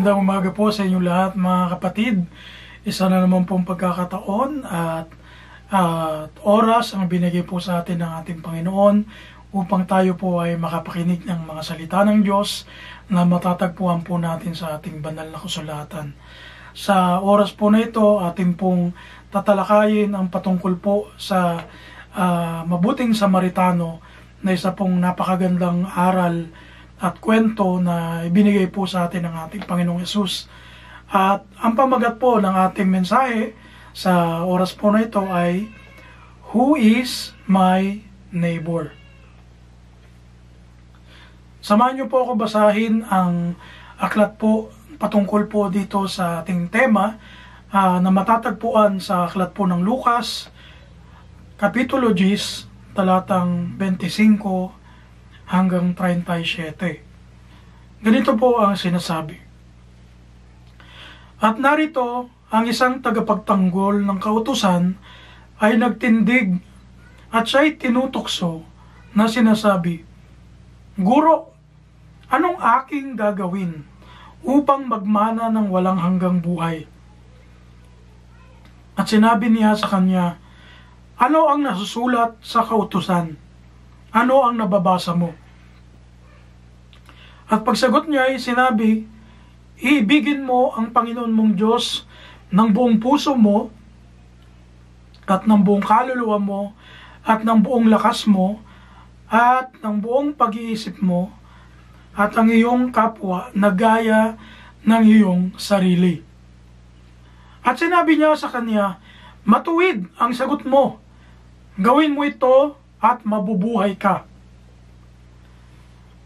Magandang umaga po sa inyong lahat mga kapatid. Isa na naman pong pagkakataon at oras ang binigay po sa atin ng ating Panginoon upang tayo po ay makapakinig ng mga salita ng Diyos na matatagpuan po natin sa ating banal na kasulatan. Sa oras po na ito, ating pong tatalakayin ang patungkol po sa mabuting Samaritano na isa pong napakagandang aral at kwento na ibinigay po sa atin ng ating Panginoong Hesus. At ang pamagat po ng ating mensahe sa oras po na ito ay, Who is my neighbor? Samahan niyo po ako basahin ang aklat po patungkol po dito sa ating tema na matatagpuan sa aklat po ng Lucas, Kapitulo 10, talatang 25 hanggang 37. Ganito po ang sinasabi. At narito, ang isang tagapagtanggol ng kautusan ay nagtindig at siya'y tinutokso na sinasabi, Guro, anong aking gagawin upang magmana ng walang hanggang buhay? At sinabi niya sa kanya, ano ang nasusulat sa kautusan? Ano ang nababasa mo? At pagsagot niya ay sinabi, iibigin mo ang Panginoon mong Diyos ng buong puso mo at ng buong kaluluwa mo at ng buong lakas mo at ng buong pag-iisip mo at ang iyong kapwa na gaya ng iyong sarili. At sinabi niya sa kanya, matuwid ang sagot mo. Gawin mo ito at mabubuhay ka.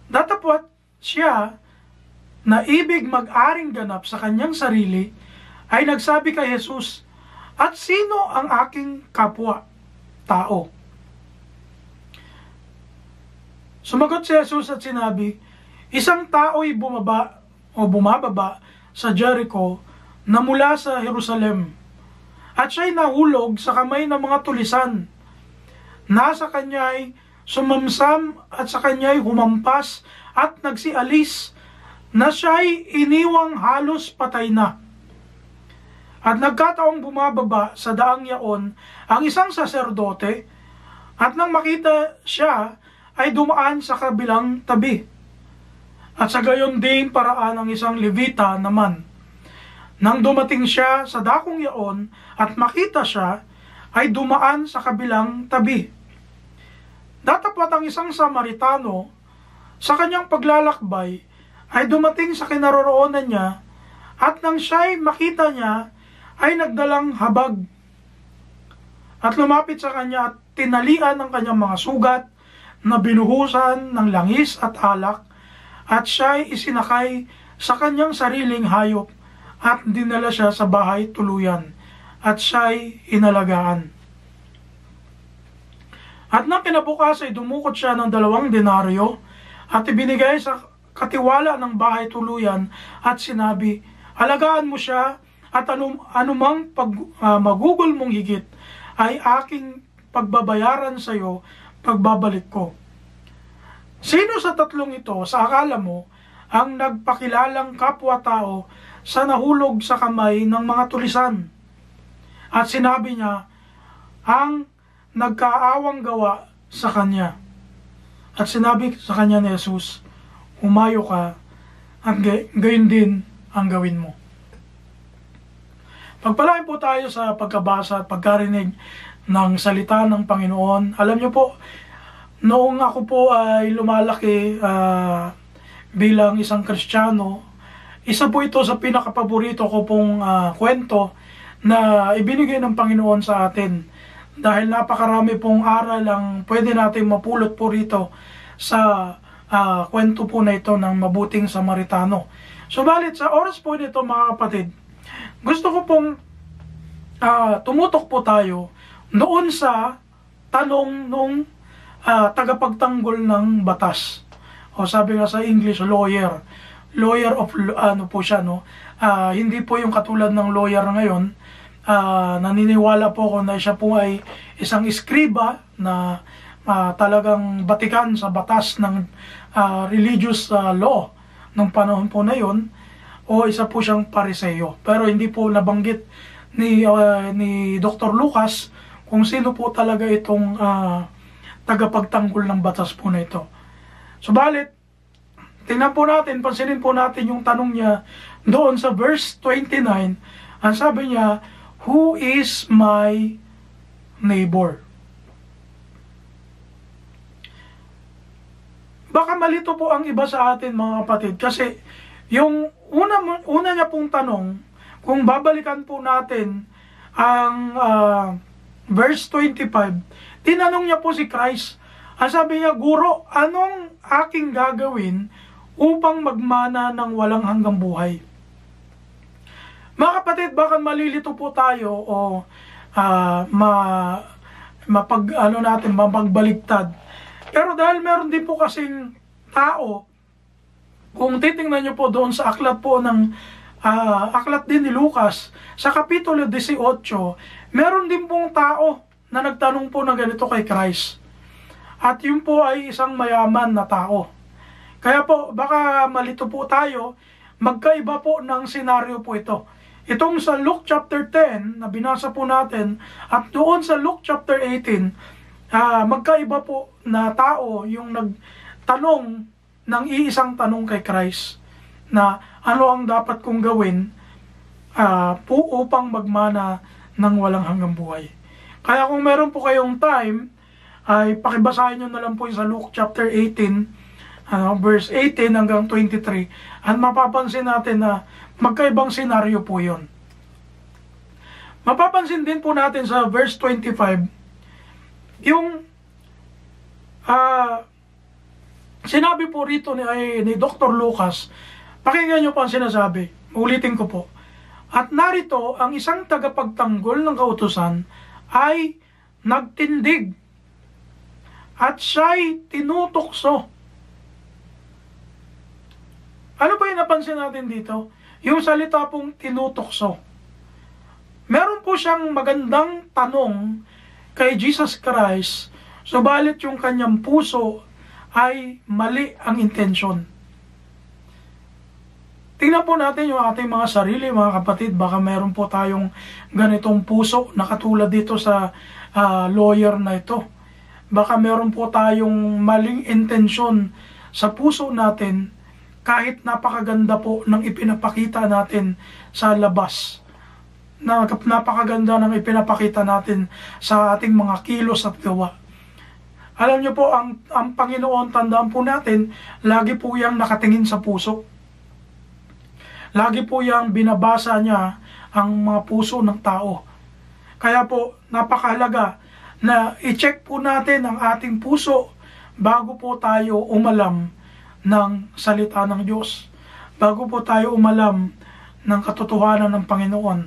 Datapwat siya na ibig mag-aring ganap sa kanyang sarili ay nagsabi kay Jesus, at sino ang aking kapwa tao? Sumagot si Jesus at sinabi, isang tao'y bumababa sa Jericho na mula sa Jerusalem at siya'y nahulog sa kamay ng mga tulisan. Nasa kanya'y sumamsam at sa kanya'y humampas at nagsialis na siya'y iniwang halos patay na. At nagkataong bumababa sa daang yaon ang isang saserdote at nang makita siya ay dumaan sa kabilang tabi. At sa gayon din paraan ang isang Levita naman. Nang dumating siya sa dakong yaon at makita siya ay dumaan sa kabilang tabi. Datapwat ang isang Samaritano sa kanyang paglalakbay ay dumating sa kinaroroonan niya at nang siya'y makita niya ay nagdalang habag at lumapit sa kanya at tinalian ng kanyang mga sugat na binuhusan ng langis at alak at siya'y isinakay sa kanyang sariling hayop at dinala siya sa bahay tuluyan at siya'y inalagaan. At nang kinabukas ay dumukot siya ng 2 denaryo at ibinigay sa katiwala ng bahay tuluyan at sinabi, alagaan mo siya at anumang magugol mong higit ay aking pagbabayaran sa iyo pagbabalik ko. Sino sa tatlong ito sa akala mo ang nagpakilalang kapwa-tao sa nahulog sa kamay ng mga tulisan? At sinabi niya, ang nagkaawang gawa sa kanya. At sinabi sa kanya ni Jesus, humayo ka at gayon din ang gawin mo. Pagpalain po tayo sa pagkabasa at pagkarinig ng salita ng Panginoon. Alam niyo po, noong ako po ay lumalaki bilang isang Kristiyano, isa po ito sa pinakapaborito ko pong kwento na ibinigay ng Panginoon sa atin. Dahil napakarami pong aral ang pwede natin mapulot po rito sa kwento po na ito ng mabuting Samaritano. Subalit sa oras po nito mga kapatid, gusto ko pong tumutok po tayo noon sa tanong nung tagapagtanggol ng batas. O sabi nga sa English, lawyer of ano po siya, no? Hindi po yung katulad ng lawyer ngayon. Naniniwala po ako na siya po ay isang eskriba na talagang batikan sa batas ng religious law ng panahon po na yon, o isa po siyang Pariseo. Pero hindi po nabanggit ni Dr. Lucas kung sino po talaga itong tagapagtanggol ng batas po na ito. Subalit, tingnan po natin, pansinin po natin yung tanong niya doon sa verse 29. Ang sabi niya, "Who is my neighbor?" Baka malito po ang iba sa atin, mga kapatid, kasi yung una niya pong tanong, kung babalikan po natin ang verse 25, tinanong niya po si Christ. Ang sabi niya, "Guro, anong aking gagawin upang magmana ng walang hanggang buhay?" Mga kapatid, baka malilito po tayo o mapagbaligtad. Pero dahil meron din po kasing tao, kung titingnan nyo po doon sa aklat po ng aklat din ni Lucas, sa Kapitulo 18, meron din pong tao na nagtanong po ng ganito kay Christ. At yun po ay isang mayaman na tao. Kaya po, baka malito po tayo, magkaiba po ng senaryo po ito. Itong sa Luke chapter 10, na binasa po natin, at doon sa Luke chapter 18, magkaiba po na tao yung nagtanong ng iisang tanong kay Christ na ano ang dapat kong gawin po upang magmana ng walang hanggang buhay. Kaya kung meron po kayong time, ay pakibasahin nyo na lang po yung sa Luke chapter 18, verse 18 hanggang 23, at mapapansin natin na magkaibang senaryo po yon. Mapapansin din po natin sa verse 25, yung sinabi po rito ni Dr. Lucas, pakinggan nyo po ang sinasabi, ulitin ko po. "At narito, ang isang tagapagtanggol ng kautusan ay nagtindig at siya'y tinutokso." Ano ba yung napansin natin dito? Yung salita pong tinutokso. Meron po siyang magandang tanong kay Jesus Christ, subalit yung kanyang puso ay mali ang intensyon. Tingnan po natin yung ating mga sarili, mga kapatid. Baka meron po tayong ganitong puso na katulad dito sa lawyer na ito. Baka meron po tayong maling intensyon sa puso natin kahit napakaganda po ng ipinapakita natin sa labas. Napakaganda ng ipinapakita natin sa ating mga kilos at gawa. Alam niyo po, ang Panginoon, tandaan po natin, lagi po yang nakatingin sa puso. Lagi po yang binabasa niya ang mga puso ng tao. Kaya po, napakahalaga na i-check po natin ang ating puso bago po tayo umalam ng salita ng Diyos. Bago po tayo umalam ng katotohanan ng Panginoon.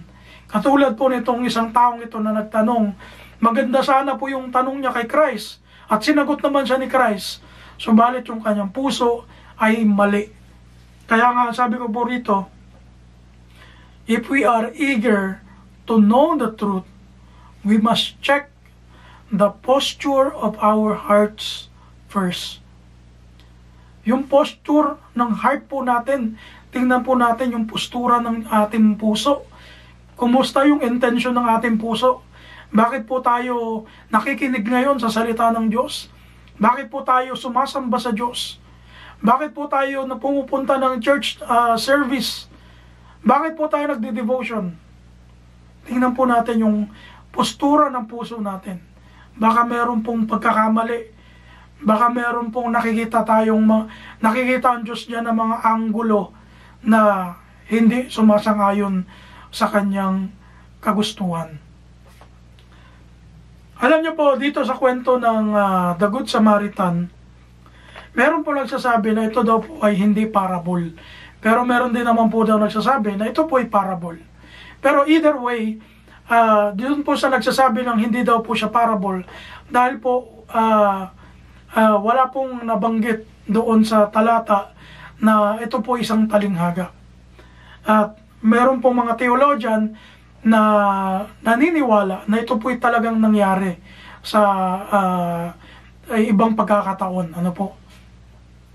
Katulad po nitong isang taong ito na nagtanong, maganda sana po yung tanong niya kay Christ, at sinagot naman siya ni Christ, subalit yung kanyang puso ay mali. Kaya nga sabi ko po rito, if we are eager to know the truth, we must check the posture of our hearts first. Yung posture ng heart po natin, tingnan po natin yung postura ng ating puso. Kumusta yung intention ng ating puso? Bakit po tayo nakikinig ngayon sa salita ng Diyos? Bakit po tayo sumasamba sa Diyos? Bakit po tayo na pumupunta ng church service? Bakit po tayo nagde-devotion? Tingnan po natin yung postura ng puso natin. Baka meron pong pagkakamali. Baka meron pong nakikita ang Diyos diyan ng mga anggulo na hindi sumasangayon sa kanyang kagustuhan. Alam niyo po, dito sa kwento ng The Good Samaritan, meron po nagsasabi na ito daw po ay hindi parable. Pero meron din naman po daw nagsasabi na ito po ay parable. Pero either way, doon po sa nagsasabi ng hindi daw po siya parable, dahil po wala pong nabanggit doon sa talata na ito po isang talinghaga. At meron pong mga theologian na naniniwala na ito po'y talagang nangyari sa ibang pagkakataon. Ano po?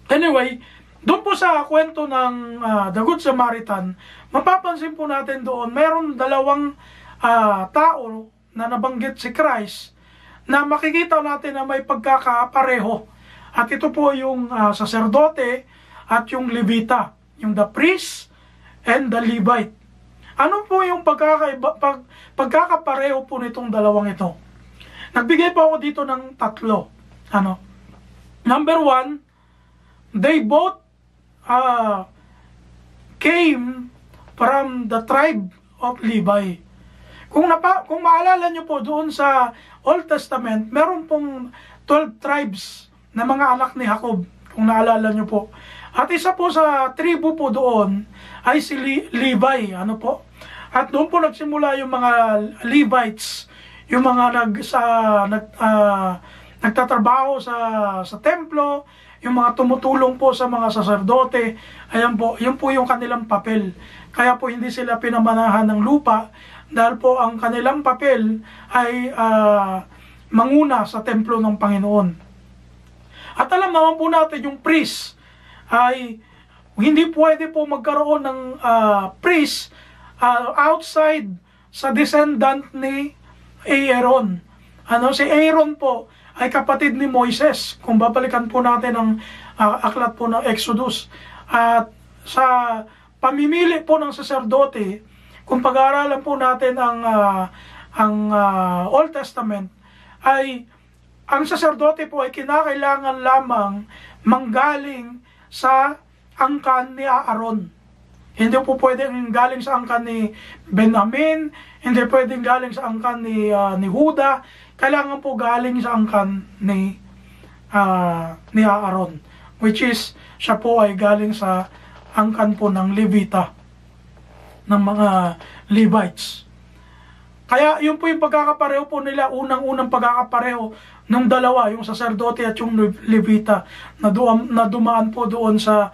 Anyway, Doon po sa kwento ng The Good Samaritan, mapapansin po natin doon, mayroon dalawang tao na nabanggit si Christ na makikita natin na may pagkakapareho. At ito po yung saserdote at yung Levita, yung the priest and the Levite. Ano po yung pagkakapareho po nitong dalawang ito? Nagbigay po ako dito ng tatlo. Number one, they both came from the tribe of Levi. Kung maalala nyo po doon sa Old Testament, meron pong 12 tribes na mga anak ni Jacob, kung naalala nyo po. At isa po sa tribu po doon ay si Levi, At doon po nagsimula yung mga Levites, yung mga nagtatrabaho sa templo, yung mga tumutulong po sa mga saserdote. Ayan po, yun po yung kanilang papel. Kaya po hindi sila pinamanahan ng lupa, dahil po ang kanilang papel ay manguna sa templo ng Panginoon. At alam naman po natin yung priest ay hindi pwede po magkaroon ng priest outside sa descendant ni Aaron. Si Aaron po ay kapatid ni Moises, kung babalikan po natin ang aklat po ng Exodus. At sa pamimili po ng saserdote, kung pag-aaralan po natin ang Old Testament, ay ang saserdote po ay kinakailangan lamang manggaling sa angkan ni Aaron. Hindi po pwedeng galing sa angkan ni Benjamin, hindi pwedeng galing sa angkan ni Huda, kailangan po galing sa angkan ni Aaron, which is siya po ay galing sa angkan po ng Levita, ng mga Levites. Kaya yun po yung pagkakapareho po nila, unang-unang pagkakapareho ng dalawa, yung saserdote at yung Levita, na dumaan po doon sa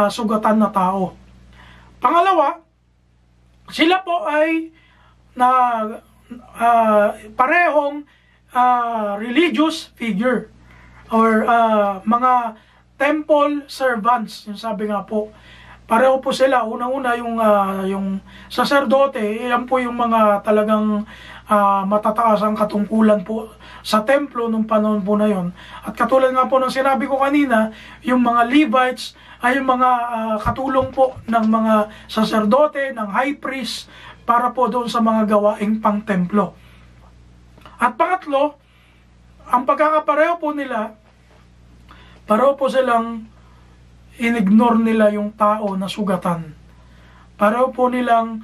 sugatan na tao. Pangalawa, sila po ay parehong religious figure or mga temple servants, yung sabi nga po. Pareho po sila. Unang-una yung saserdote, yan po yung mga talagang matataas ang katungkulan po sa templo nung panahon po na yon. At katulad nga po ng sinabi ko kanina, yung mga Levites ay yung mga katulong po ng mga saserdote, ng high priest, para po doon sa mga gawaing pang templo. At pangatlo, ang pagkakapareho po nila, pareho po silang inignore nila yung tao na sugatan. Pareho po nilang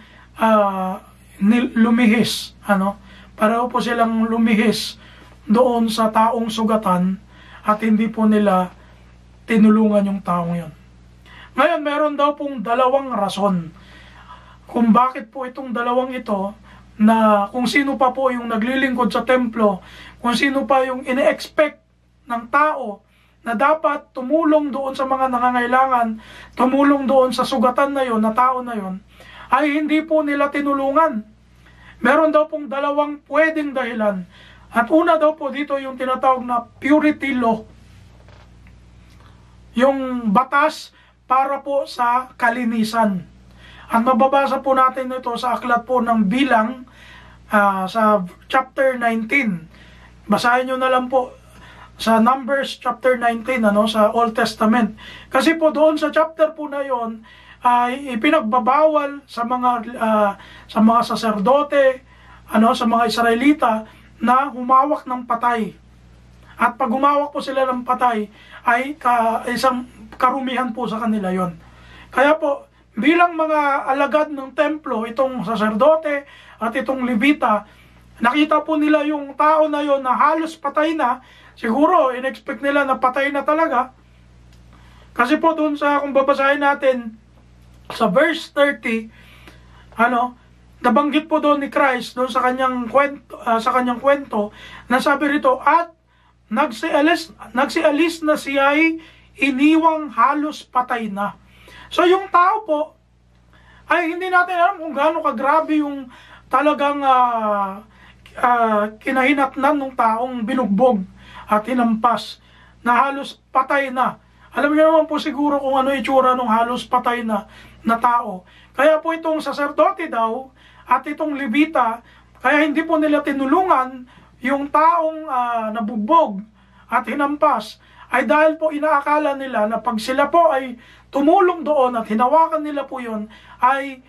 lumihis. Pareho po silang lumihis doon sa taong sugatan at hindi po nila tinulungan yung taong yon. Ngayon, meron daw pong dalawang rason kung bakit po itong dalawang ito, na kung sino pa po yung naglilingkod sa templo, kung sino pa yung ine-expect ng tao na dapat tumulong doon sa mga nangangailangan, tumulong doon sa sugatan na yon, na tao na yon, ay hindi po nila tinulungan. Meron daw pong dalawang pwedeng dahilan. At una daw po dito yung tinatawag na purity law. Yung batas para po sa kalinisan. At mababasa po natin ito sa aklat po ng Bilang sa chapter 19. Basahin nyo na lang po sa Numbers chapter 19 sa Old Testament. Kasi po doon sa chapter po na yon ay ipinagbabawal sa mga saserdote, sa mga Israelita na humawak ng patay. At pag humawak po sila ng patay ay isang karumihan po sa kanila yon. Kaya po bilang mga alagad ng templo, itong saserdote at itong Levita, nakita po nila yung tao na yon na halos patay na. Siguro in-expect nila na patay na talaga. Kasi po doon kung babasahin natin sa verse 30, nabanggit po doon ni Christ doon sa kanyang kwento, na sabi rito, at nagsialis na siya'y iniwang halos patay na. So yung tao po ay hindi natin alam kung gaano kagrabe yung talagang kinahinatnan ng taong binugbog at hinampas na halos patay na. Alam niyo naman po siguro kung ano itsura ng halos patay na tao. Kaya po itong saserdote daw at itong Levita, kaya hindi po nila tinulungan yung taong nabugbog at hinampas, ay dahil po inaakala nila na pag sila po ay tumulong doon at hinawakan nila po yun, ay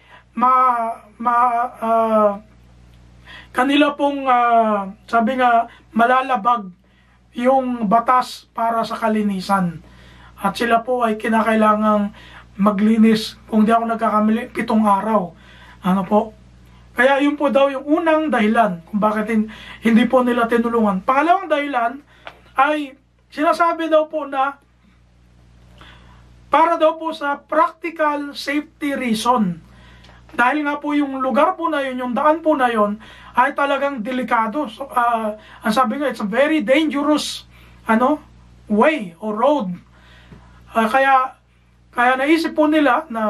kanila pong sabi nga malalabag yung batas para sa kalinisan. At sila po ay kinakailangang maglinis, kung di ako nagkakamali, 7 araw. Ano po? Kaya yun po daw yung unang dahilan kung bakit hindi po nila tinulungan. Pangalawang dahilan ay sinasabi daw po na para daw po sa practical safety reason. Dahil nga po yung lugar po na yun, yung daan po na yun, ay talagang delikado. So, ang sabi nga, it's a very dangerous way or road. Kaya naisip po nila na,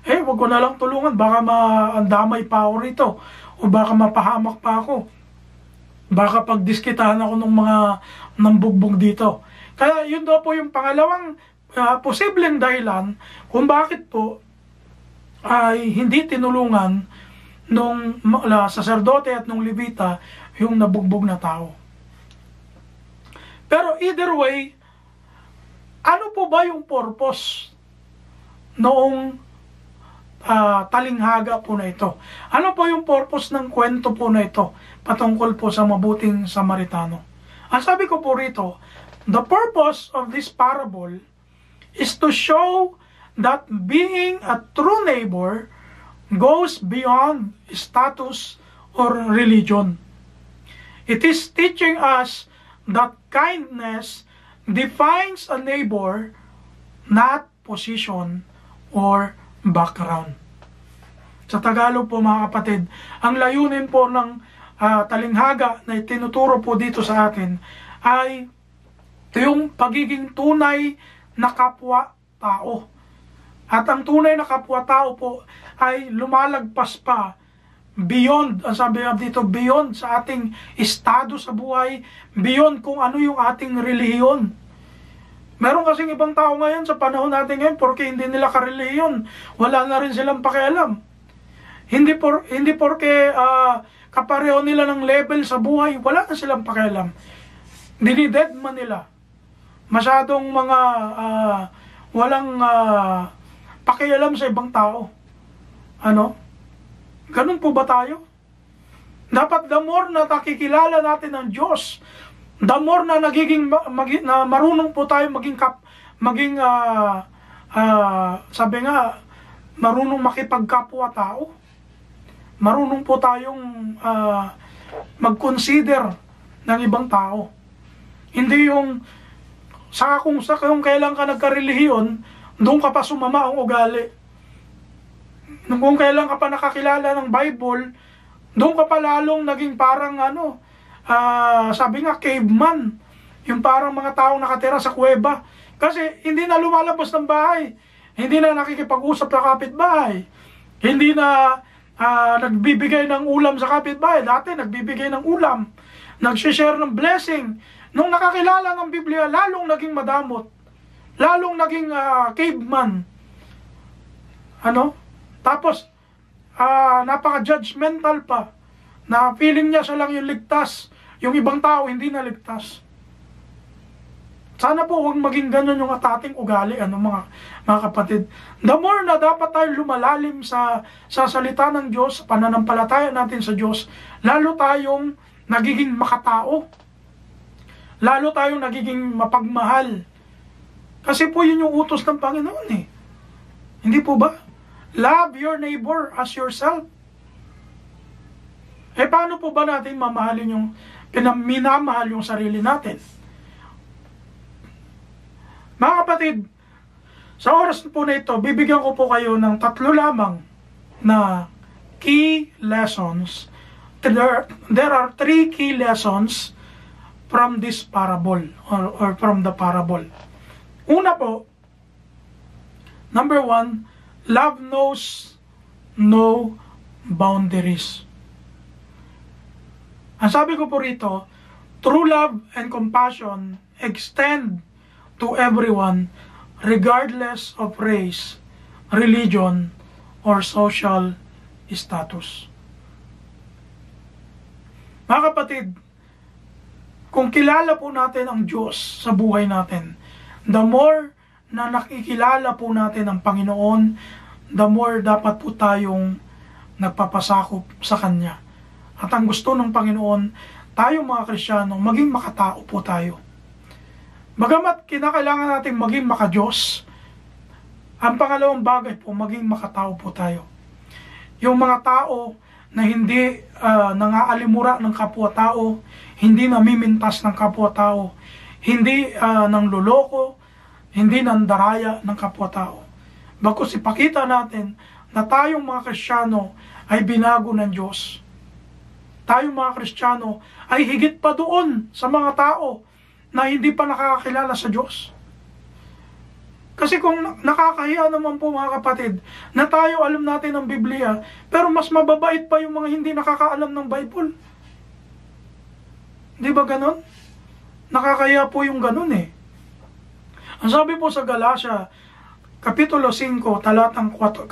wag ko na lang tulungan, baka maandamay pa ako rito, o baka mapahamak pa ako. Baka pagdiskitahan ako ng mga nambugbog dito. Kaya yun daw po yung pangalawang posibleng dahilan kung bakit po ay hindi tinulungan nung saserdote at nung Levita yung nabugbog na tao. Pero either way, ano po ba yung purpose noong talinghaga po na ito? Ano po yung purpose ng kwento po na ito patungkol po sa mabuting Samaritano? Ang sabi ko po rito, the purpose of this parable is to show that being a true neighbor goes beyond status or religion. It is teaching us that kindness defines a neighbor, not position or background. Sa Tagalog po mga kapatid, ang layunin po ng talinghaga na tinuturo po dito sa atin ay yung pagiging tunay na kapwa-tao. At ang tunay na kapwa-tao po ay lumalagpas pa beyond, ang sabi nga dito, beyond sa ating estado sa buhay, beyond kung ano yung ating relihiyon. Meron kasing ibang tao ngayon sa panahon natin ngayon, porque hindi nila karelihiyon, wala na rin silang pakialam. Hindi porque kapareho nila ng level sa buhay, wala na silang pakialam. Dinidedma nila. Masyadong mga walang pakialam sa ibang tao. Ganun po ba tayo? Dapat the more na nakikilala natin ng Diyos, the more na na marunong po tayo sabi nga, marunong makipagkapwa-tao. Marunong po tayong mag-consider ng ibang tao. Hindi yung kung kailan ka nagkarelihiyon, doon ka pa sumama ang ugali. Kung kailan ka pa nakakilala ng Bible, doon ka pa lalong naging parang sabi nga, caveman. Yung parang mga taong nakatira sa kuweba. Kasi hindi na lumalabas ng bahay. Hindi na nakikipag-usap sa kapitbahay. Hindi na nagbibigay ng ulam sa kapitbahay. Dati nagbibigay ng ulam. Nagsishare ng blessing. Nung nakakilala ng Biblia, lalong naging madamot. Lalong naging caveman. Tapos, napaka-judgmental pa. Na feeling niya siya lang yung ligtas. Yung ibang tao hindi na ligtas. Sana po huwag maging ganun yung ating ugali, mga kapatid. The more na dapat tayo lumalalim sa salita ng Diyos, pananampalataya natin sa Diyos, lalo tayong nagiging makatao. Lalo tayong nagiging mapagmahal. Kasi po yun yung utos ng Panginoon eh. Hindi po ba? Love your neighbor as yourself. Paano po ba natin mamahalin minamahal yung sarili natin? Mga kapatid, sa oras po na ito, bibigyan ko po kayo ng 3 lamang na key lessons. There are 3 key lessons from this parable or from the parable. Una po, number 1, love knows no boundaries. Ang sabi ko po rito, true love and compassion extend to everyone regardless of race, religion, or social status. Mga kapatid, kung kilala po natin ang Diyos sa buhay natin, the more na nakikilala po natin ang Panginoon, the more dapat po tayong nagpapasakop sa Kanya. At ang gusto ng Panginoon, tayo mga Kristiyano, maging makatao po tayo. Bagamat kinakailangan natin maging maka-Diyos, ang pangalawang bagay po, maging makatao po tayo. Yung mga tao na hindi nangaalimura ng kapwa-tao, hindi namimintas ng kapwa-tao, hindi nangloloko, hindi nandaraya ng kapwa-tao. Bagkus ipakita natin na tayong mga Kristiyano ay binago ng Diyos. Tayong mga Kristiyano ay higit pa doon sa mga tao na hindi pa nakakakilala sa Diyos. Kasi kung nakakahiya naman po mga kapatid, na tayo alam natin ang Biblia, pero mas mababait pa yung mga hindi nakakaalam ng Bible. Di ba ganon? Nakakahiya po yung ganon eh. Ang sabi po sa Galatia, Kapitulo 5, talatang 14,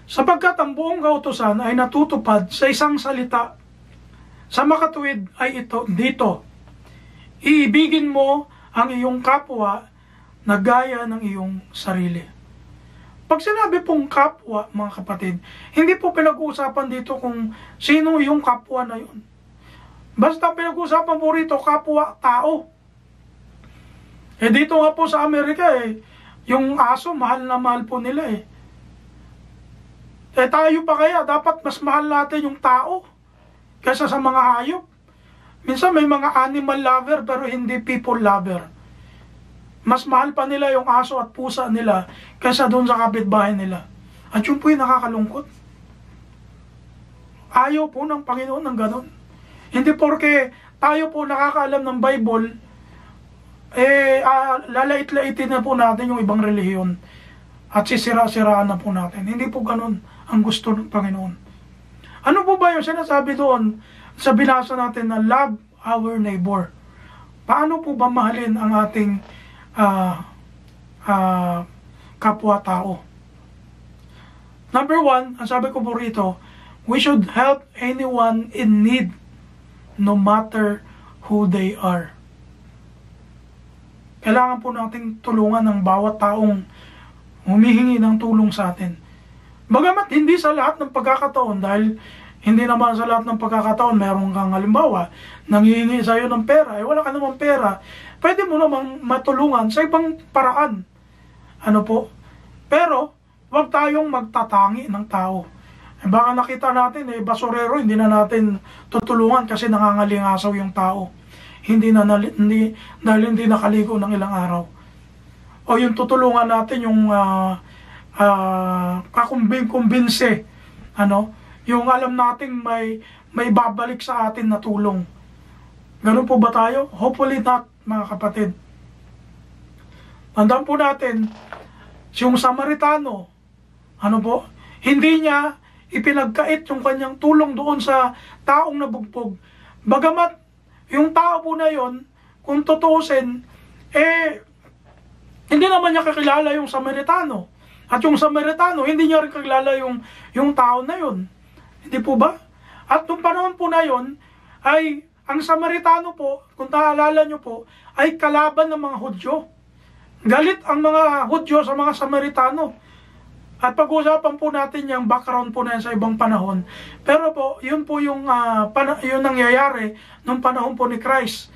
sapagkat ang buong kautusan ay natutupad sa isang salita, sa makatuwid ay ito, dito, iibigin mo ang iyong kapwa na gaya ng iyong sarili. Pag sinabi pong kapwa, mga kapatid, hindi po pinag-uusapan dito kung sino yung kapwa na yun. Basta pinag-uusapan po rito, kapwa tao. Eh dito nga po sa Amerika yung aso, mahal na mahal po nila eh. Eh tayo pa kaya, dapat mas mahal natin yung tao kaysa sa mga hayop. Minsan may mga animal lover pero hindi people lover. Mas mahal pa nila yung aso at pusa nila kaysa doon sa kapitbahay nila. At yun po yung nakakalungkot. Ayaw po ng Panginoon ng ganon. Hindi porke tayo po nakakaalam ng Bible, lalait-laitin na po natin yung ibang relihiyon at sisira-siraan na po natin. Hindi po ganon ang gusto ng Panginoon. Ano po ba yung sinasabi doon sa binasa natin na love our neighbor? Paano po ba mahalin ang ating kapwa-tao? Number 1, ang sabi ko po rito, we should help anyone in need no matter who they are. Kailangan po nating tulungan ng bawat taong humihingi ng tulong sa atin. Bagamat hindi sa lahat ng pagkakataon, dahil hindi naman sa lahat ng pagkakataon meron kang halimbawa, nanghihingi sa iyo ng pera, wala ka namang pera, pwede mo namang matulungan sa ibang paraan. Ano po? Pero, huwag tayong magtatangi ng tao. Baka nakita natin, basurero, hindi na natin tutulungan kasi nangangalingasaw yung tao. Dahil hindi nakaligo ng ilang araw. O yung tutulungan natin yung kakumbinse, yung alam nating may babalik sa atin na tulong. Ganun po ba tayo? Hopefully not, mga kapatid. Tandaan po natin, yung Samaritano, hindi niya ipinagkait yung kanyang tulong doon sa taong nabugbog. Bagamat yung tao po na yon, kung tutuusin, hindi naman niya kakilala yung Samaritano. At yung Samaritano, hindi niya rin kakilala yung tao na yon. Hindi po ba? At nung panahon po na yon, ay ang Samaritano po, kung naalala nyo po, ay kalaban ng mga Hudyo. Galit ang mga Hudyo sa mga Samaritano. At pag-usapan po natin yung background po na yan sa ibang panahon. Pero po, yun po yung nangyayari nung panahon po ni Christ.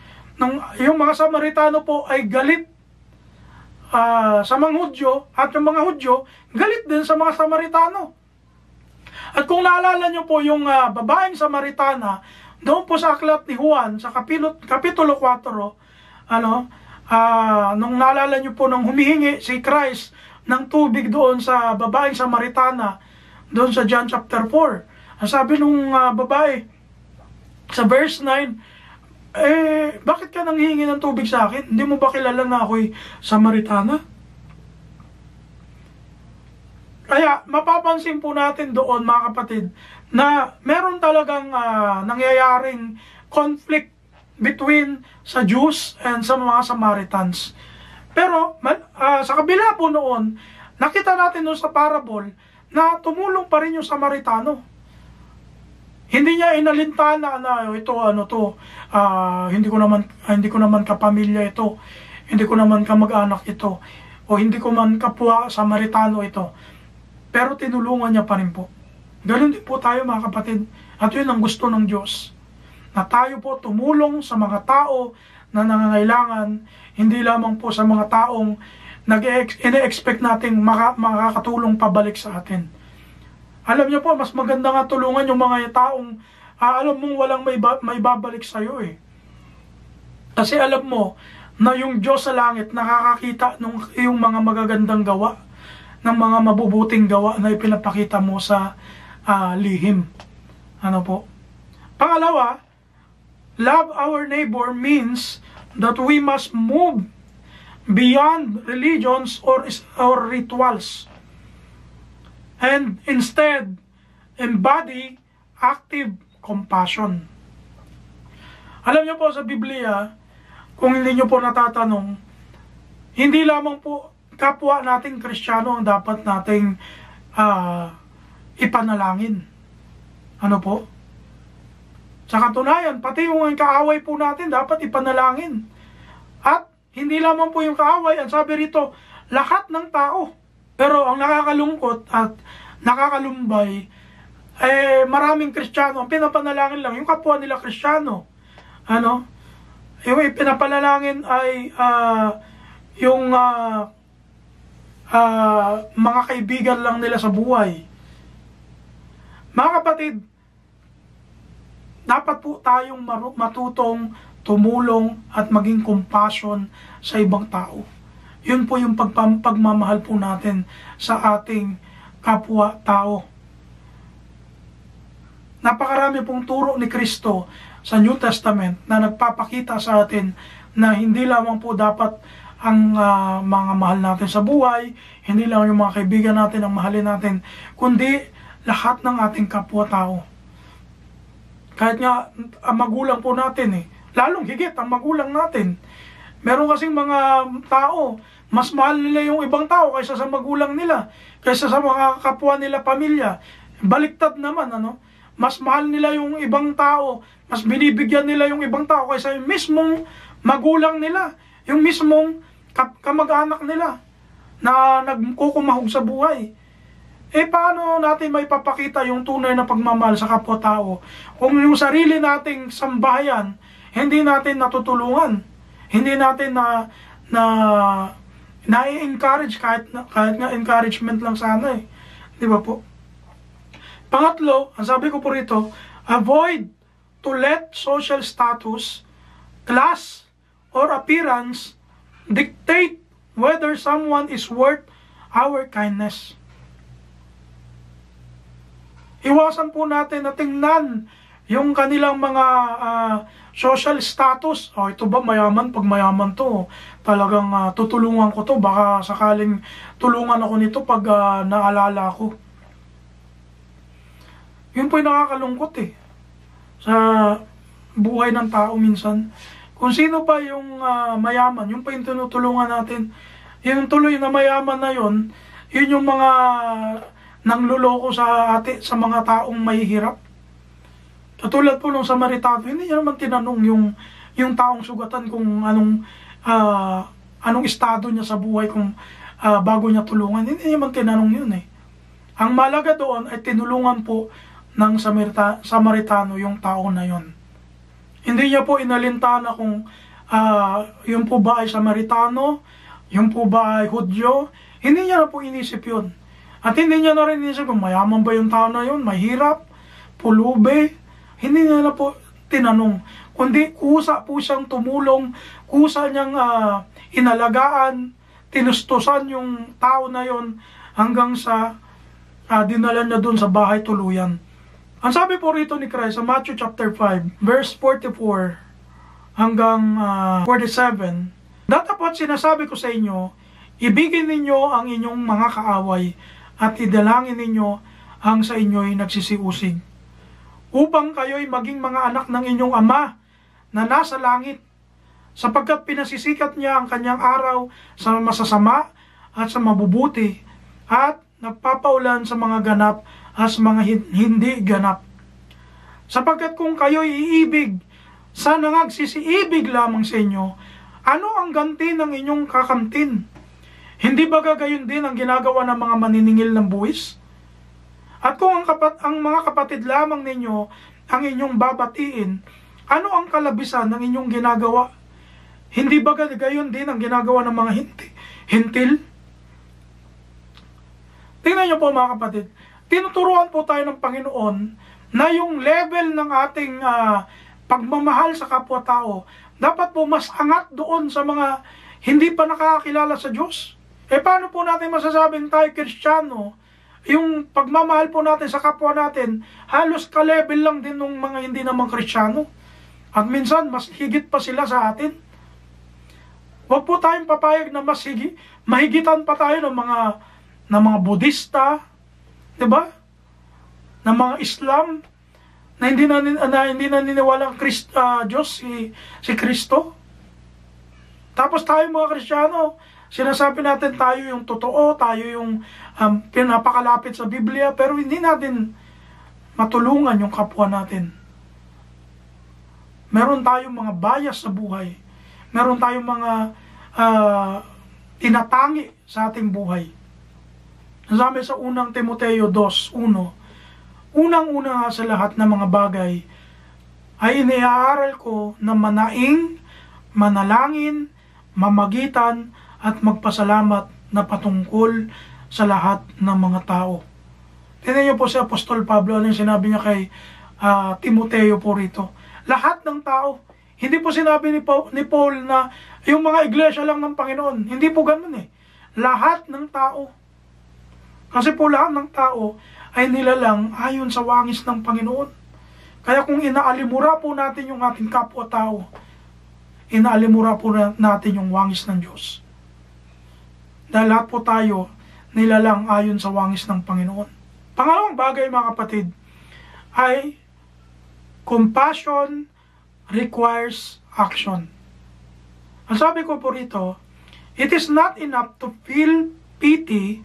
Yung mga Samaritano po ay galit sa mga Hudyo, at yung mga Hudyo galit din sa mga Samaritano. At kung naalala nyo po yung babaeng Samaritana, doon po sa aklat ni Juan, sa Kapitulo 4, nung naalala nyo po nung humihingi si Christ ng tubig doon sa babaeng Samaritana, doon sa John chapter 4. Ang sabi nung babae, sa verse 9, bakit ka nanghihingi ng tubig sa akin? Hindi mo ba kilala na ako'y Samaritana? Kaya mapapansin po natin doon, mga kapatid, na meron talagang nangyayaring conflict between sa Jews and sa mga Samaritans. Pero sa kabila po noon, nakita natin doon sa parable na tumulong pa rin yung Samaritano. Hindi niya inalintana na ito hindi ko naman kapamilya ito. Hindi ko naman kamag-anak ito. O hindi ko man kapwa Samaritano ito. Pero tinulungan niya pa rin po. Ganun din po tayo mga kapatid. At yun ang gusto ng Diyos. Na tayo po tumulong sa mga tao na nangangailangan, hindi lamang po sa mga taong ine-expect nating makakatulong pabalik sa atin. Alam niyo po, mas maganda nga tulungan yung mga taong alam mong walang may babalik sa iyo eh. Kasi alam mo na yung Diyos sa langit nakakakita ng iyong mga magagandang gawa, ng mga mabubuting gawa na ipinapakita mo sa lihim. Ano po? Pangalawa, love our neighbor means that we must move beyond religions or rituals and instead embody active compassion. Alam niyo po sa Biblia, kung hindi niyo po natatanong, hindi lamang po kapwa nating Kristiyano ang dapat nating ipanalangin. Ano po? Sa katunayan, pati yung kaaway po natin dapat ipanalangin. At hindi lamang po yung kaaway, ang sabi rito, lahat ng tao. Pero ang nakakalungkot at nakakalumbay, maraming Kristiyano, ang pinapanalangin lang, yung kapwa nila Kristiyano. Ano? Yung ipinapanalangin ay yung mga kaibigan lang nila sa buhay. Mga kapatid, dapat po tayong matutong tumulong at maging compassion sa ibang tao. Yun po yung pagmamahal po natin sa ating kapwa-tao. Napakarami pong turo ni Kristo sa New Testament na nagpapakita sa atin na hindi lamang po dapat ang mga mahal natin sa buhay, hindi lang yung mga kaibigan natin ang mahalin natin, kundi lahat ng ating kapwa-tao. Kahit nga ang magulang po natin lalong higit ang magulang natin. Meron kasing mga tao, mas mahal nila yung ibang tao kaysa sa magulang nila, kaysa sa mga kapwa nila pamilya. Baliktad naman, mas mahal nila yung ibang tao, mas binibigyan nila yung ibang tao kaysa yung mismong magulang nila, yung mismong kamag-anak nila na nagkukumahog sa buhay. Paano natin may papakita yung tunay na pagmamahal sa kapwa-tao kung yung sarili nating sambahayan hindi natin natutulungan, hindi natin na-encourage kahit nga encouragement lang sana di ba po? Pangatlo, ang sabi ko po rito, avoid to let social status, class, or appearance dictate whether someone is worth our kindness. Iwasan po natin na tingnan yung kanilang mga social status. Ito ba mayaman? Pag mayaman to, talagang tutulungan ko to. Baka sakaling tulungan ako nito pag naalala ko. Yun po yung nakakalungkot sa buhay ng tao minsan. Kung sino pa yung mayaman, yun pa yung tinutulungan natin. Yung tuloy na mayaman na yun yung mga nangluloko sa mga taong mahihirap. Katulad po nung Samaritano, hindi niya naman tinanong yung taong sugatan kung anong estado niya sa buhay kung bago niya tulungan. Hindi niya naman tinanong yun Ang malaga doon ay tinulungan po ng Samaritano yung tao na yun. Hindi niya po inalintana kung yun po ba ay Samaritano, yun po ba ay Hudyo. Hindi niya na po inisip yun. At hindi niya na rin inisip kung mayaman ba yung tao na yun, mahirap, pulube. Hindi niya na po tinanong. Kundi kusa po siyang tumulong, kusa niyang inalagaan, tinustusan yung tao na yun hanggang sa dinala niya dun sa bahay tuluyan. Ang sabi po rito ni Christ sa Matthew chapter 5, verse 44 hanggang 47, "Datapot sinasabi ko sa inyo, ibigin ninyo ang inyong mga kaaway at idalangin ninyo ang sa inyo'y nagsisiusig, upang kayo'y maging mga anak ng inyong Ama na nasa langit. sapagkat pinasisikat niya ang kanyang araw sa masasama at sa mabubuti, at nagpapaulan sa mga ganap at sa mga hindi ganap. Sapagkat kung kayo'y iibig sa nangagsisiibig lamang sa inyo, ano ang ganti ng inyong kakamtin? Hindi ba gagayon din ang ginagawa ng mga maniningil ng buwis? At kung ang mga kapatid lamang ninyo ang inyong babatiin, ano ang kalabisan ng inyong ginagawa? Hindi ba gayon din ang ginagawa ng mga hintil? Tingnan niyo po mga kapatid, tinuturuan po tayo ng Panginoon na yung level ng ating pagmamahal sa kapwa-tao, dapat po mas angat doon sa mga hindi pa nakakakilala sa Diyos. Paano po natin masasabing tayo Kristiyano? Yung pagmamahal po natin sa kapwa natin, halos ka-level lang din ng mga hindi naman Kristiyano. At minsan, mas higit pa sila sa atin. Huwag po tayong papayag na mas mahigitan pa tayo ng mga Budista, diba? Ng mga Islam, na hindi naniniwala ang Diyos, si Kristo. Tapos tayo mga Kristiyano, sinasabi natin tayo yung totoo, tayo yung pinapakalapit sa Biblia, pero hindi natin matulungan yung kapwa natin. Meron tayong mga bias sa buhay. Meron tayong mga tinatangi sa ating buhay. Sabi sa unang Timoteo 2:1, unang-una nga sa lahat ng mga bagay ay iniaaral ko na manaing, manalangin, mamagitan, at magpasalamat na patungkol sa lahat ng mga tao. Tingnan niyo po si Apostol Pablo, ano yung sinabi niya kay Timoteo po rito. Lahat ng tao. Hindi po sinabi ni Paul na yung mga iglesia lang ng Panginoon. Hindi po ganun eh. Lahat ng tao. Kasi po lahat ng tao ay nilalang ayon sa wangis ng Panginoon. Kaya kung inaalimura po natin yung ating kapwa-tao, inaalimura po natin yung wangis ng Diyos. Dahil lahat po tayo nilalang ayon sa wangis ng Panginoon. Pangalawang bagay mga kapatid ay compassion requires action. Ang sabi ko po rito, it is not enough to feel pity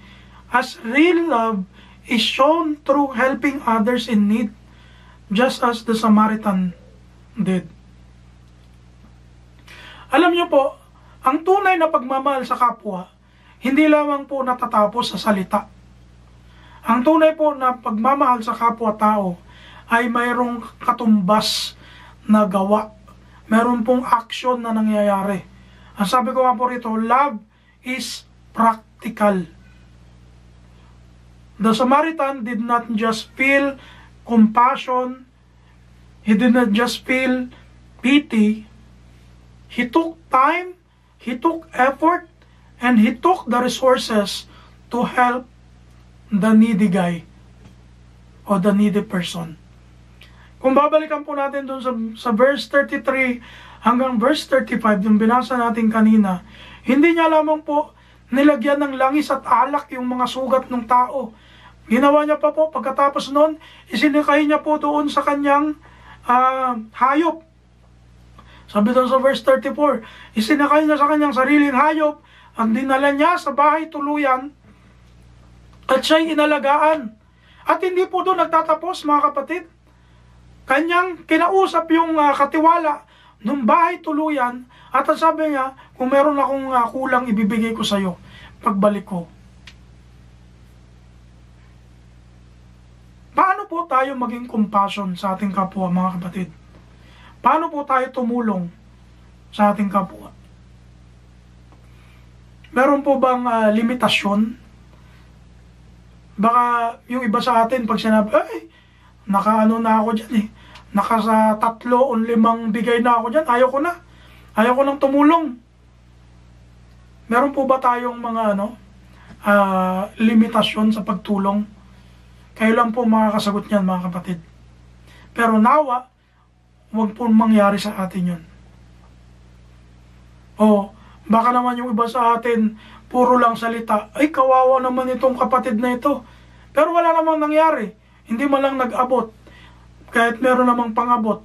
as real love is shown through helping others in need, just as the Samaritan did. Alam niyo po, ang tunay na pagmamahal sa kapwa, hindi lamang po natatapos sa salita. Ang tunay po na pagmamahal sa kapwa-tao ay mayroong katumbas na gawa. Mayroon pong action na nangyayari. Ang sabi ko nga po rito, love is practical. The Samaritan did not just feel compassion, he did not just feel pity, he took time, he took effort, and he took the resources to help the needy guy o the needy person. Kung babalikan po natin dun sa verse 33 hanggang verse 35, yung binasa natin kanina, hindi niya lamang po nilagyan ng langis at alak yung mga sugat ng tao. Ginawa niya pa po, pagkatapos nun, isinikay niya po doon sa kanyang hayop. Sabi doon sa verse 34, isinikay niya sa kanyang sariling hayop, ang dinala niya sa bahay tuluyan, at siya'y inalagaan. At hindi po doon nagtatapos mga kapatid. Kanyang kinausap yung katiwala ng bahay tuluyan, at ang sabi niya, kung meron akong kulang, ibibigay ko sa iyo pagbalik ko. Paano po tayo maging compassion sa ating kapwa mga kapatid? Paano po tayo tumulong sa ating kapwa? Meron po bang limitasyon? Baka yung iba sa atin pag sinabi, ay, nakaano na ako dyan eh. Naka sa 3 o 5 bigay na ako dyan. Ayaw ko na. Ayaw ko nang tumulong. Meron po ba tayong mga limitasyon sa pagtulong? Kayo lang po makakasagot niyan mga kapatid. Pero nawa, huwag po mangyari sa atin yun. O, baka naman yung iba sa atin, puro lang salita, ay kawawa naman itong kapatid na ito. Pero wala namang nangyari. Hindi man lang nag-abot. Kahit meron namang pang-abot.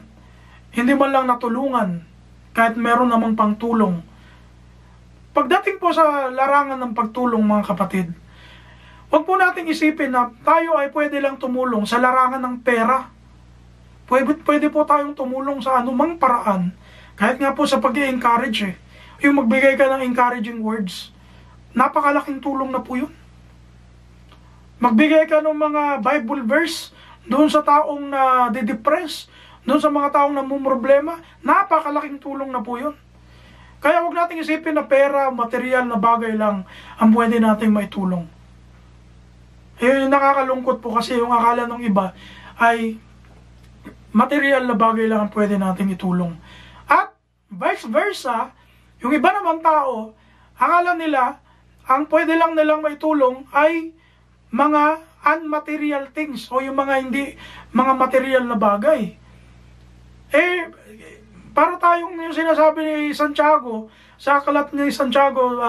Hindi man lang natulungan. kahit meron namang pangtulong. Pagdating po sa larangan ng pagtulong, mga kapatid, huwag po nating isipin na tayo ay pwede lang tumulong sa larangan ng pera. Pwede po tayong tumulong sa anumang paraan, kahit nga po sa pag-i-encourage yung magbigay ka ng encouraging words. Napakalaking tulong na po yun. Magbigay ka ng mga Bible verse doon sa taong na de-depress, doon sa mga taong namumroblema, napakalaking tulong na po yun. Kaya huwag nating isipin na pera, material na bagay lang ang pwede nating maitulong. Yung nakakalungkot po kasi yung akala ng iba ay material na bagay lang ang pwede nating itulong. At vice versa, yung iba naman tao, akala nila ang pwede lang nilang maitulong ay mga unmaterial things o yung mga hindi mga material na bagay. Para tayong yung sinasabi ni Santiago sa aklat ni Santiago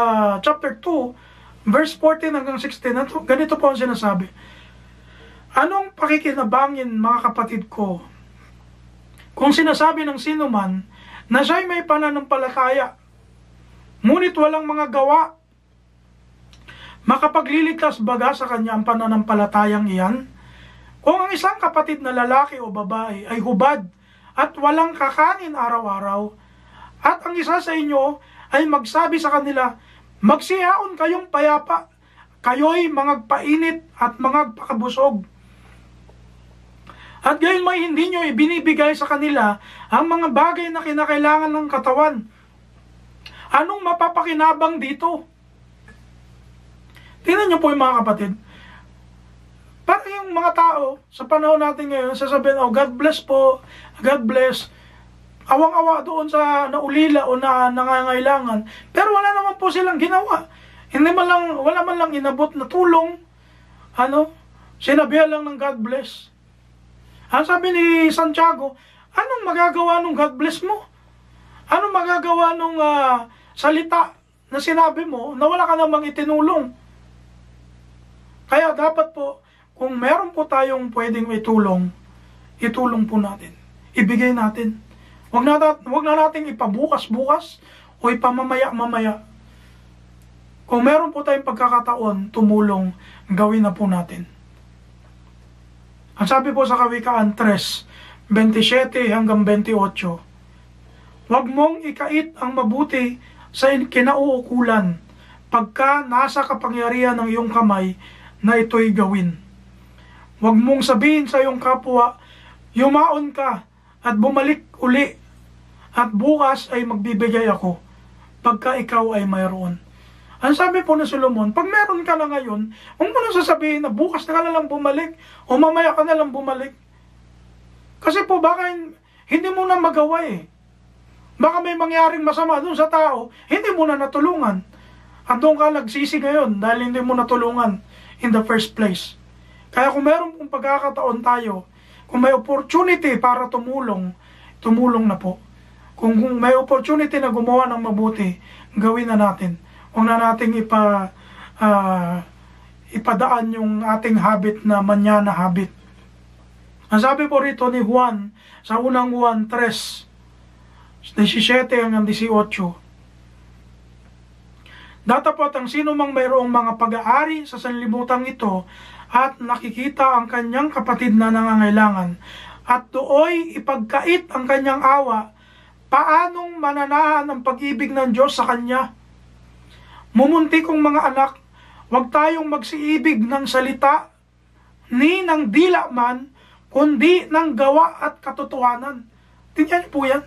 chapter 2 verse 14 hanggang 16, ganito po ang sinasabi. Anong pakikinabangin, mga kapatid ko, kung sinasabi ng sino man na siya'y may pananampalataya, ngunit walang mga gawa? Makapagliligtas baga sa kanya ang pananampalatayang iyan? Kung ang isang kapatid na lalaki o babae ay hubad at walang kakanin araw-araw, at ang isa sa inyo ay magsabi sa kanila, magsiyaon kayong payapa, kayo'y mangagpainit at mangagpakabusog. At gayon may hindi nyo ibinibigay sa kanila ang mga bagay na kinakailangan ng katawan. Anong mapapakinabang dito? Tingnan nyo po yung mga kapatid. Parang yung mga tao sa panahon natin ngayon, sasabihin, oh, God bless po, God bless. Awang-awa doon sa naulila o na nangangailangan. Pero wala naman po silang ginawa. Wala man lang inabot na tulong. Sinabihan lang ng God bless. Ang sabi ni Santiago, anong magagawa nung God bless mo? Anong magagawa nung salita na sinabi mo na wala ka namang itinulong? Kaya dapat po, kung meron po tayong pwedeng itulong po natin. Ibigay natin. Huwag na natin ipabukas-bukas o ipamamaya-mamaya. Kung meron po tayong pagkakataon, tumulong, gawin na po natin. Ang sabi po sa Kawikaan 3:27 hanggang 28, huwag mong ikait ang mabuti sa kinauukulan pagka nasa kapangyarihan ng iyong kamay na ito'y gawin. Huwag mong sabihin sa iyong kapwa, yumaon ka at bumalik uli at bukas ay magbibigay ako pagka ikaw ay mayroon. Ang sabi po ni Solomon, pag meron ka na ngayon, huwag mo na sasabihin na bukas na ka na lang bumalik o mamaya ka na lang bumalik. Kasi po baka hindi mo na magawa Baka may mangyaring masama doon sa tao, hindi mo na natulungan. At doon ka nagsisi ngayon dahil hindi mo natulungan in the first place. Kaya kung meron pong pagkakataon tayo, kung may opportunity para tumulong na po. Kung may opportunity na gumawa ng mabuti, gawin na natin. Huwag na nating ipadaan yung ating habit na manyana habit. Ang sabi po rito ni Juan, sa unang Juan 3:17 hanggang 18, datapot ang sino mang mayroong mga pag-aari sa sanlibutan ito at nakikita ang kanyang kapatid na nangangailangan at dooy ipagkait ang kanyang awa, paanong mananahan ang pag-ibig ng Diyos sa kanya? Mumunti kong mga anak, huwag tayong magsiibig ng salita ni ng dila man, kundi ng gawa at katotohanan. Tingnan niyo po yan.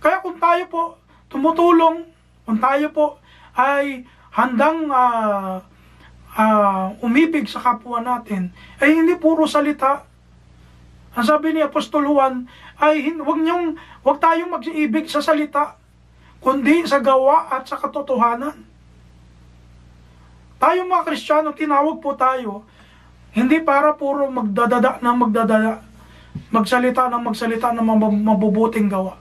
Kaya kung tayo po tumutulong, kung tayo po ay handang umibig sa kapwa natin, ay hindi puro salita. Ang sabi ni Apostol Juan ay huwag tayong mag-iibig sa salita, kundi sa gawa at sa katotohanan. Tayong mga Kristiyano, tinawag po tayo, hindi para puro magsalita ng mabubuting gawa.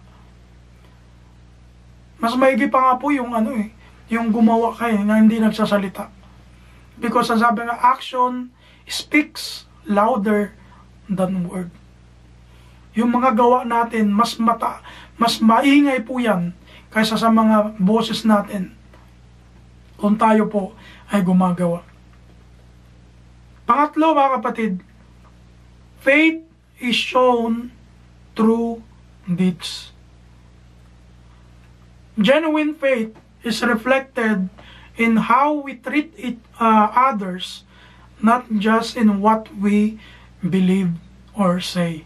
Mas maigi pa nga po yung yung gumawa kayo na hindi nagsasalita. Because ang sabi nga, action speaks louder than word. Yung mga gawa natin, mas maingay po yan kaysa sa mga boses natin kung tayo po ay gumagawa. Pangatlo, mga kapatid, faith is shown through deeds. Genuine faith is reflected in how we treat others, not just in what we believe or say.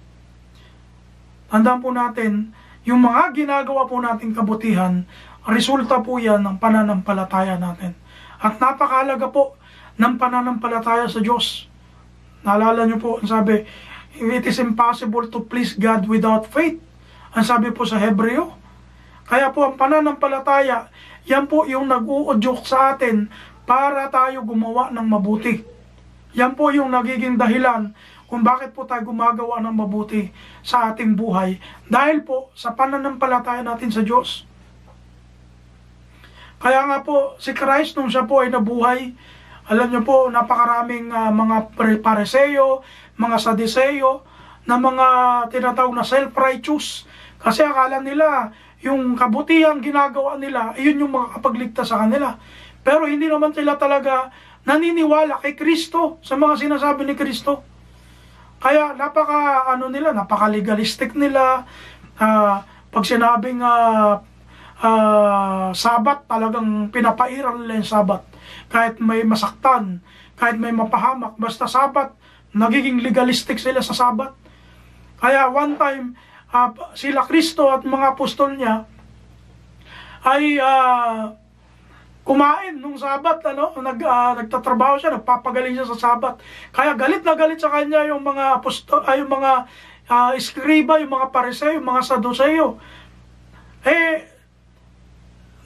Tandaan po natin, yung mga ginagawa po nating kabutihan, resulta po yan ng pananampalataya natin. At napakahalaga po ng pananampalataya sa Diyos. Naalala niyo po, ang sabi, it is impossible to please God without faith. Ang sabi po sa Hebreo. Kaya po ang pananampalataya, yan po yung nag-uudyok sa atin para tayo gumawa ng mabuti. Yan po yung nagiging dahilan kung bakit po tayo gumagawa ng mabuti sa ating buhay. Dahil po sa pananampalataya natin sa Diyos. Kaya nga po si Christ nung siya po ay nabuhay, alam niyo po napakaraming mga Pariseo, mga Sadiseo, na mga tinatawag na self-righteous. Kasi akala nila yung kabutihang ginagawa nila, yun yung makakapagligtas sa kanila. Pero hindi naman sila talaga naniniwala kay Kristo, sa mga sinasabi ni Kristo. Kaya napaka-legalistic nila. Pag sinabing Sabat, talagang pinapairal nila yung Sabat. Kahit may masaktan, kahit may mapahamak, basta Sabat, nagiging legalistic sila sa Sabat. Kaya one time, sila Kristo at mga apostol niya ay kumain nung Sabat, nagtatrabaho siya, nagpapagaling siya sa Sabat. Kaya galit na galit sa kanya yung mga apostol, yung mga iskriba, yung mga Pariseo, yung mga Saduseo.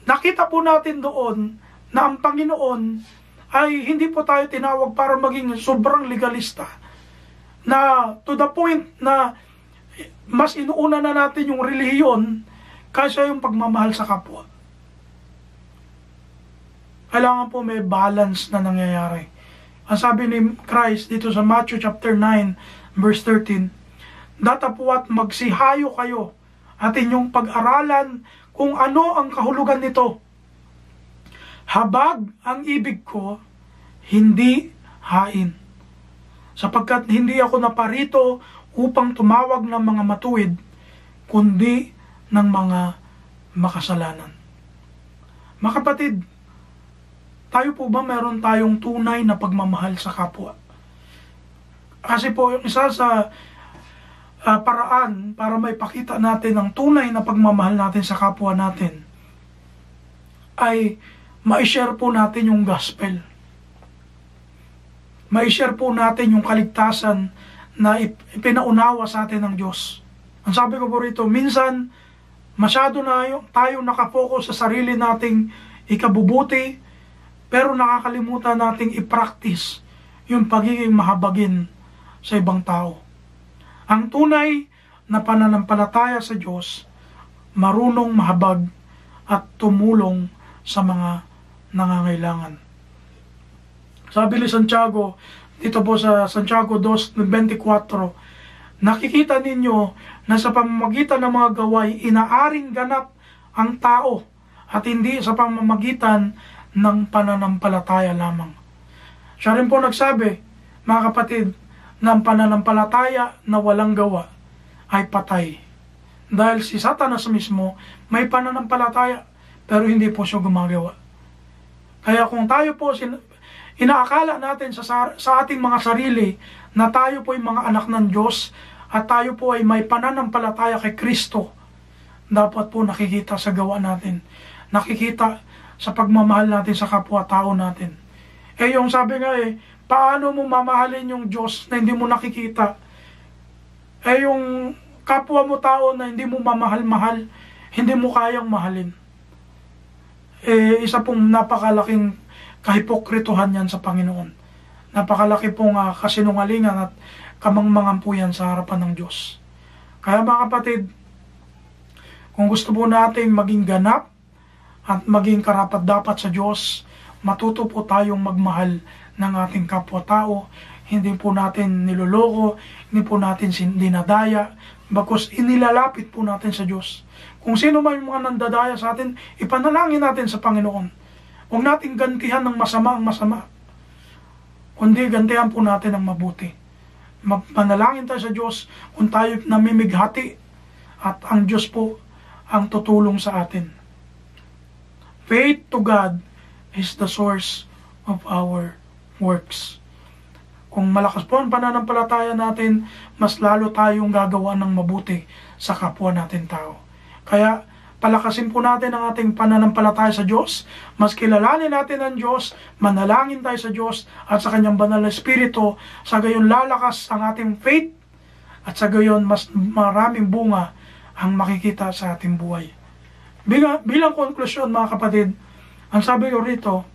Nakita po natin doon na ang Panginoon ay hindi po tayo tinawag para maging sobrang legalista. Na to the point na mas inuuna na natin yung relihiyon kaysa yung pagmamahal sa kapwa. Kailangan po may balance na nangyayari. Ang sabi ni Christ dito sa Matthew chapter 9 verse 13, "Datapwat magsihayo kayo at inyong pag-aralan kung ano ang kahulugan nito. Habag ang ibig ko, hindi hain. Sapagkat hindi ako naparito upang tumawag ng mga matuwid, kundi ng mga makasalanan." Mga kapatid, tayo po ba meron tayong tunay na pagmamahal sa kapwa? Kasi po yung isa sa paraan para maipakita natin ang tunay na pagmamahal natin sa kapwa natin ay ma-share po natin yung gospel. Ma-share po natin yung kaligtasan na ipinaunawa sa atin ng Diyos. Ang sabi ko po rito, minsan masyado na tayo nakafocus sa sarili nating ikabubuti, pero nakakalimutan nating i-practice yung pagiging mahabagin sa ibang tao. Ang tunay na pananampalataya sa Diyos, marunong mahabag at tumulong sa mga nangangailangan. Sabi ni Santiago, dito po sa Santiago 2:24, "Nakikita ninyo na sa pamamagitan ng mga gaway, inaaring ganap ang tao at hindi sa pamamagitan ng pananampalataya lamang." Siya rin po nagsabi, mga kapatid, ng pananampalataya na walang gawa ay patay. Dahil si Satanas mismo may pananampalataya pero hindi po siya gumagawa. Kaya kung tayo po inaakala natin sa ating mga sarili na tayo po ay mga anak ng Diyos at tayo po ay may pananampalataya kay Kristo, dapat po nakikita sa gawa natin, nakikita sa pagmamahal natin sa kapwa-tao natin. Yung sabi nga paano mo mamahalin yung Diyos na hindi mo nakikita? Yung kapwa mo tao na hindi mo mamahal-mahal, hindi mo kayang mahalin. Isa pong napakalaking kahipokrituhan yan sa Panginoon. Napakalaki pong kasinungalingan at kamangmangan po yan sa harapan ng Diyos. Kaya mga kapatid, kung gusto po nating maging ganap at maging karapat-dapat sa Diyos, matuto po tayong magmahal ng ating kapwa-tao, Hindi po natin niloloko, hindi po natin dinadaya, bagkus inilalapit po natin sa Diyos. Kung sino man yung mga nandadaya sa atin, ipanalangin natin sa Panginoon. Huwag natin gantihan ng masama ang masama, kundi gantihan po natin ang mabuti. Magpanalangin tayo sa Diyos kung tayo namimighati, at ang Diyos po ang tutulong sa atin. Faith to God is the source of our works. Kung malakas po ang pananampalataya natin, mas lalo tayong gagawa ng mabuti sa kapwa natin tao. Kaya palakasin po natin ang ating pananampalataya sa Diyos, mas kilalanin natin ang Diyos, manalangin tayo sa Diyos at sa Kanyang banal na Espiritu, sa gayon lalakas ang ating faith, at sa gayon mas maraming bunga ang makikita sa ating buhay. Bilang konklusyon mga kapatid, ang sabi ko rito,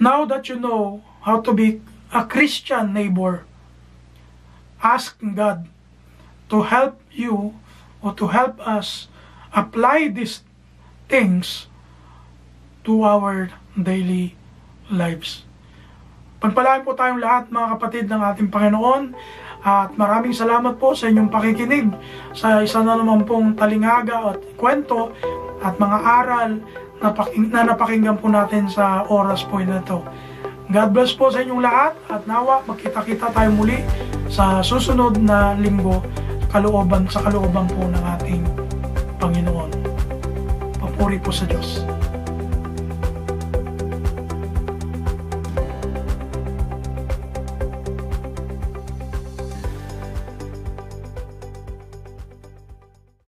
now that you know how to be a Christian neighbor, ask God to help you or to help us apply these things to our daily lives. Pagpalain po tayong lahat mga kapatid ng ating Panginoon, at maraming salamat po sa inyong pakikinig sa isa na naman pong talingaga at kwento at mga aral na napakinggan po natin sa oras po na ito. God bless po sa inyong lahat, at nawa magkita-kita tayo muli sa susunod na linggo sa kalooban po ng ating Panginoon. Papuri po sa Diyos.